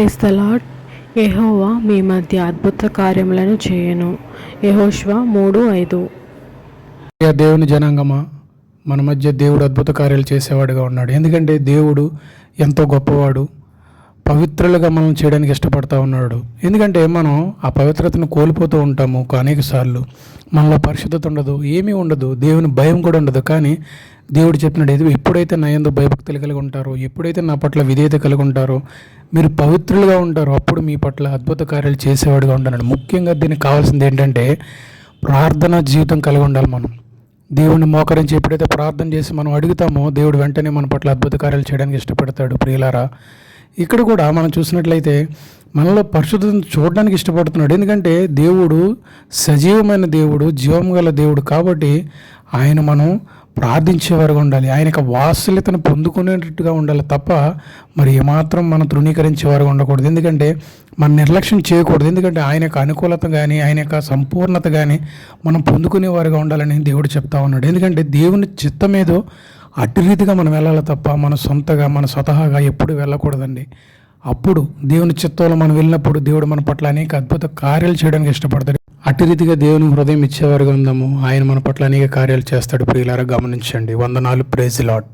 Praise the lord. Jehovah మీ మధ్య అద్భుత కార్యములను చేయను. యెహోషువ 3:5. దేవుని జనాంగమా, మన మధ్య దేవుడు అద్భుత కార్యాలు చేసేవాడుగా ఉన్నాడు. ఎందుకంటే దేవుడు ఎంతో గొప్పవాడు, పవిత్రులుగా మనం చేయడానికి ఇష్టపడతా ఉన్నాడు. ఎందుకంటే మనం ఆ పవిత్రతను కోల్పోతూ ఉంటాము అనేక సార్లు. మనలో పరిశుద్ధత ఉండదు, ఏమీ ఉండదు, దేవుని భయం కూడా ఉండదు. కానీ దేవుడు చెప్పినట్టు ఎప్పుడైతే నా యందు భయభక్తులు కలిగి ఉంటారో, ఎప్పుడైతే నా పట్ల విధేయత కలిగి ఉంటారో, మీరు పవిత్రులుగా ఉంటారో, అప్పుడు మీ పట్ల అద్భుత కార్యాలు చేసేవాడుగా ఉంటాడు. ముఖ్యంగా దీనికి కావాల్సింది ఏంటంటే ప్రార్థనా జీవితం కలిగి ఉండాలి. మనం దేవుని మోకరించి ఎప్పుడైతే ప్రార్థన చేసి మనం అడుగుతామో, దేవుడు వెంటనే మన పట్ల అద్భుత కార్యాలు చేయడానికి ఇష్టపడతాడు. ప్రియులారా, ఇక్కడ కూడా మనం చూసినట్లయితే మనలో పరిశుద్ధతను చూడడానికి ఇష్టపడుతున్నాడు. ఎందుకంటే దేవుడు సజీవమైన దేవుడు, జీవం గల దేవుడు. కాబట్టి ఆయన మనం ప్రార్థించేవారుగా ఉండాలి, ఆయన యొక్క వాత్సల్యతను పొందుకునేటట్టుగా ఉండాలి తప్ప మరి ఏమాత్రం మనం తృణీకరించేవారుగా ఉండకూడదు. ఎందుకంటే మనం నిర్లక్ష్యం చేయకూడదు. ఎందుకంటే ఆయన యొక్క అనుకూలత కానీ, ఆయన యొక్క సంపూర్ణత కానీ మనం పొందుకునేవారుగా ఉండాలని దేవుడు చెప్తా ఉన్నాడు. ఎందుకంటే దేవుని చిత్తం ఏదో అటు రీతిగా మనం వెళ్ళాలి తప్ప మన సొంతగా, మన స్వతహాగా ఎప్పుడు వెళ్ళకూడదండి. అప్పుడు దేవుని చిత్తంలో మనం వెళ్ళినప్పుడు దేవుడు మన పట్ల అనేక అద్భుత కార్యాలు చేయడానికి ఇష్టపడతాడు. అటు రీతిగా దేవుని హృదయం ఇచ్చేవారుగా ఉందాము, ఆయన మన పట్ల అనేక కార్యాలు చేస్తాడు. ప్రియులారా, గమనించండి. వందనాలు. Praise the lord.